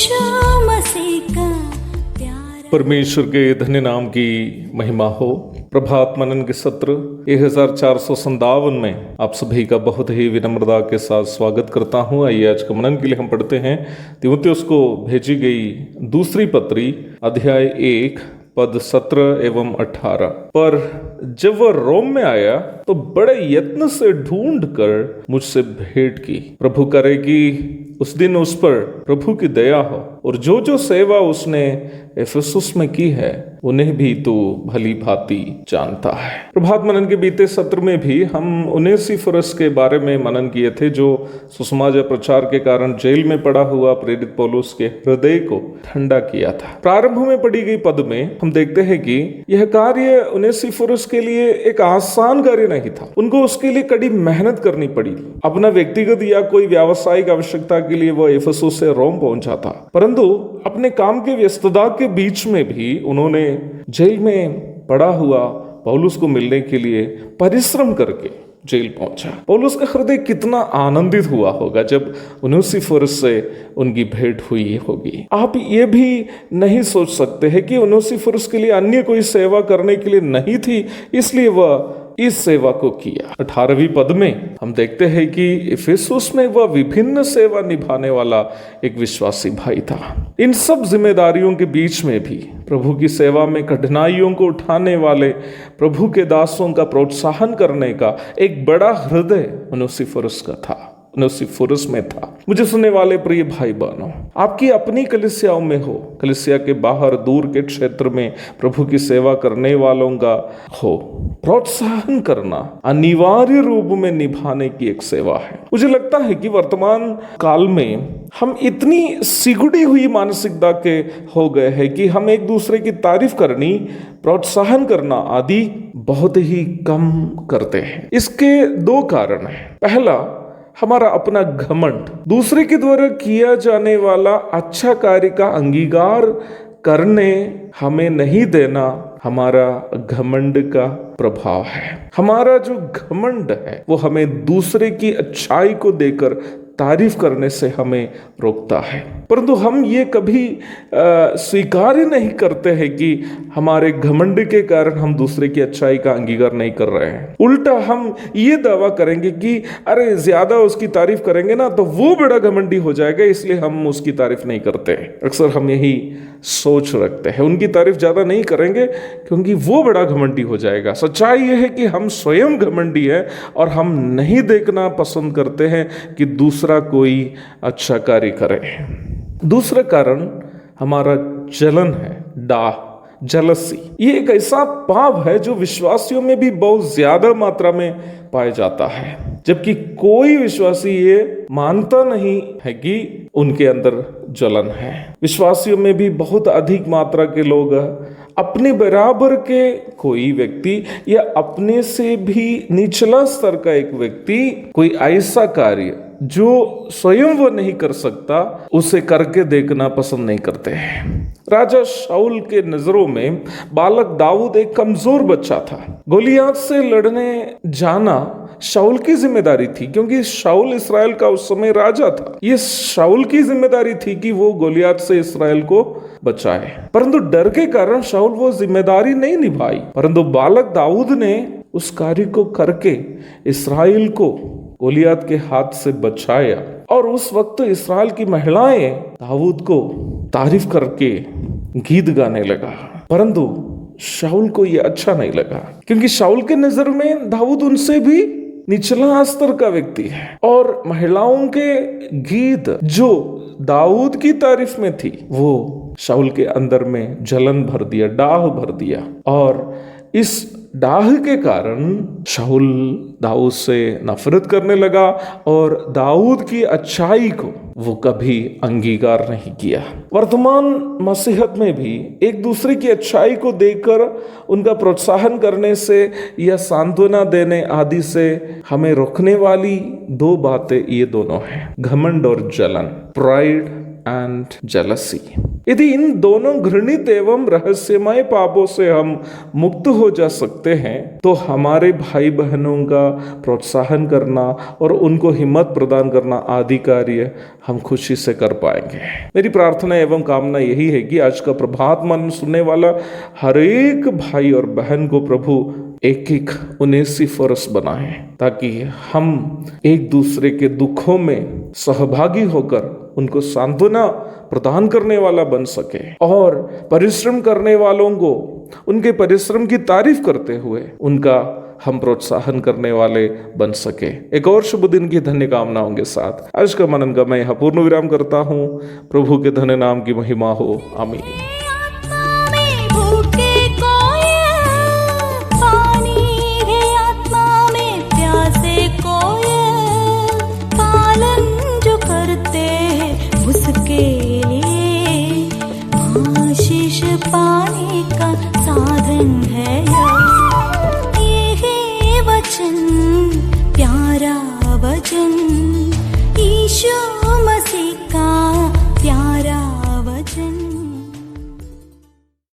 यीशु मसीह का प्यारा। परमेश्वर के धन्य नाम की महिमा हो। प्रभात मनन के सत्र 1457 में आप सभी का बहुत ही विनम्रता के साथ स्वागत करता हूं। आइए आज का मनन के लिए हम पढ़ते हैं तीमुथियुस को भेजी गई दूसरी पत्री अध्याय 1 पद 17 एवं 18। पर जब वह रोम में आया तो बड़े यत्न से ढूंढ कर मुझसे भेंट की। प्रभु करे कि उस दिन उस पर प्रभु की दया हो, और जो जो सेवा उसने एफेसुस में की है उन्हें भी तू भली भांति जानता है। प्रभात मनन के बीते सत्र में भी हम उनेसिफुरुस के बारे में मनन किए थे, जो सुसमाचार प्रचार के कारण जेल में पड़ा हुआ प्रेरित पौलुस के हृदय को ठंडा किया था। प्रारंभ में पढ़ी गई पद में हम देखते हैं कि यह कार्य उनेसिफुरुस के लिए एक आसान कार्य नहीं था। उनको उसके लिए कड़ी मेहनत करनी पड़ी। अपना व्यक्तिगत या कोई व्यावसायिक आवश्यकता के लिए वह एफेसुस से रोम पहुंचा था, परंतु अपने काम के व्यस्तता के बीच में भी उन्होंने जेल में पड़ा हुआ पौलुस को मिलने के लिए परिश्रम करके जेल पहुंचा। पौलुस का हृदय कितना आनंदित हुआ होगा जब उनेसिफुरुस से उनकी भेंट हुई होगी। आप ये भी नहीं सोच सकते हैं कि उनेसिफुरुस के लिए अन्य कोई सेवा करने के लिए नहीं थी, इसलिए वह इस सेवा को किया। 18वीं पद में हम देखते हैं कि इफिसुस में वह विभिन्न सेवा निभाने वाला एक विश्वासी भाई था। इन सब जिम्मेदारियों के बीच में भी प्रभु की सेवा में कठिनाइयों को उठाने वाले प्रभु के दासों का प्रोत्साहन करने का एक बड़ा हृदय उनेसिफुरुस का था, उनेसिफुरुस में था। मुझे सुनने वाले प्रिय भाई बहनों, आपकी अपनी कलीसियाओं में हो, कलीसिया के बाहर दूर के क्षेत्र में प्रभु की सेवा करने वालों का हो, प्रोत्साहन करना अनिवार्य रूप में निभाने की एक सेवा है। मुझे लगता है कि वर्तमान काल में हम इतनी सिकुड़ी हुई मानसिकता के हो गए हैं कि हम एक दूसरे की तारीफ करनी, प्रोत्साहन करना आदि बहुत ही कम करते हैं। इसके दो कारण हैं। पहला, हमारा अपना घमंड। दूसरे के द्वारा किया जाने वाला अच्छा कार्य का अंगीकार करने हमें नहीं देना हमारा घमंड का प्रभाव है। हमारा जो घमंड है वो हमें दूसरे की अच्छाई को देकर तारीफ करने से हमें रोकता है, परंतु हम ये कभी स्वीकार नहीं करते हैं कि हमारे घमंड के कारण हम दूसरे की अच्छाई का अंगीकार नहीं कर रहे हैं। उल्टा हम ये दावा करेंगे कि अरे ज्यादा उसकी तारीफ करेंगे ना तो वो बड़ा घमंडी हो जाएगा, इसलिए हम उसकी तारीफ नहीं करते। अक्सर हम यही सोच रखते हैं, उनकी तारीफ ज्यादा नहीं करेंगे क्योंकि वो बड़ा घमंडी हो जाएगा। सच्चाई यह है कि हम स्वयं घमंडी है और हम नहीं देखना पसंद करते हैं कि दूसरा कोई अच्छा कार्य करे। दूसरा कारण हमारा जलन है, डाह, जलसी। ये एक ऐसा पाप है जो विश्वासियों में भी बहुत ज्यादा मात्रा में पाया जाता है, जबकि कोई विश्वासी ये मानता नहीं है कि उनके अंदर जलन है। विश्वासियों में भी बहुत अधिक मात्रा के लोग अपने बराबर के कोई व्यक्ति या अपने से भी निचला स्तर का एक व्यक्ति कोई ऐसा कार्य जो स्वयं वो नहीं कर सकता उसे करके देखना पसंद नहीं करते हैं। राजा शाऊल के नजरों में बालक दाऊद एक कमजोर बच्चा था। गोलियात से लड़ने जाना शाऊल की जिम्मेदारी थी, क्योंकि शाऊल इस्राएल का उस समय राजा था। ये शाऊल की जिम्मेदारी थी कि वो गोलियात से इस्राएल को बचाए, परंतु डर के कारण शाऊल वो जिम्मेदारी नहीं निभाई। परंतु बालक दाऊद ने उस कार्य को करके इस्राएल को गोलियात के हाथ से बचाया, और उस वक्त इस्राएल की महिलाएं दाऊद को तारीफ करके गीत गाने लगा। परंतु शाऊल को यह अच्छा नहीं लगा, क्योंकि शाऊल के नजर में दाऊद उनसे भी निचला स्तर का व्यक्ति है, और महिलाओं के गीत जो दाऊद की तारीफ में थी वो शाऊल के अंदर में जलन भर दिया, डाह भर दिया, और इस डाह के कारण शाऊल दाऊद से नफरत करने लगा और दाऊद की अच्छाई को वो कभी अंगीकार नहीं किया। वर्तमान मसीहत में भी एक दूसरे की अच्छाई को देखकर उनका प्रोत्साहन करने से या सांत्वना देने आदि से हमें रोकने वाली दो बातें ये दोनों हैं, घमंड और जलन। Pride and jealousy. यदि इन दोनों घृणित एवं रहस्यमय पापों से हम मुक्त हो जा सकते हैं तो हमारे भाई बहनों का प्रोत्साहन करना और उनको हिम्मत प्रदान करना आदि कार्य हम खुशी से कर पाएंगे। मेरी प्रार्थना एवं कामना यही है कि आज का प्रभात मन सुनने वाला हर एक भाई और बहन को प्रभु एक एक उनेसिफोरस बनाए, ताकि हम एक दूसरे के दुखों में सहभागी होकर उनको सांत्वना प्रदान करने वाला बन सके और परिश्रम करने वालों को उनके परिश्रम की तारीफ करते हुए उनका हम प्रोत्साहन करने वाले बन सके। एक और शुभ दिन की धन्य कामनाओं के साथ आज का मनन का मैं यहाँ पूर्ण विराम करता हूँ। प्रभु के धन्य नाम की महिमा हो। आमीन। पाने का साधन है ये वचन, प्यारा वचन ईशो।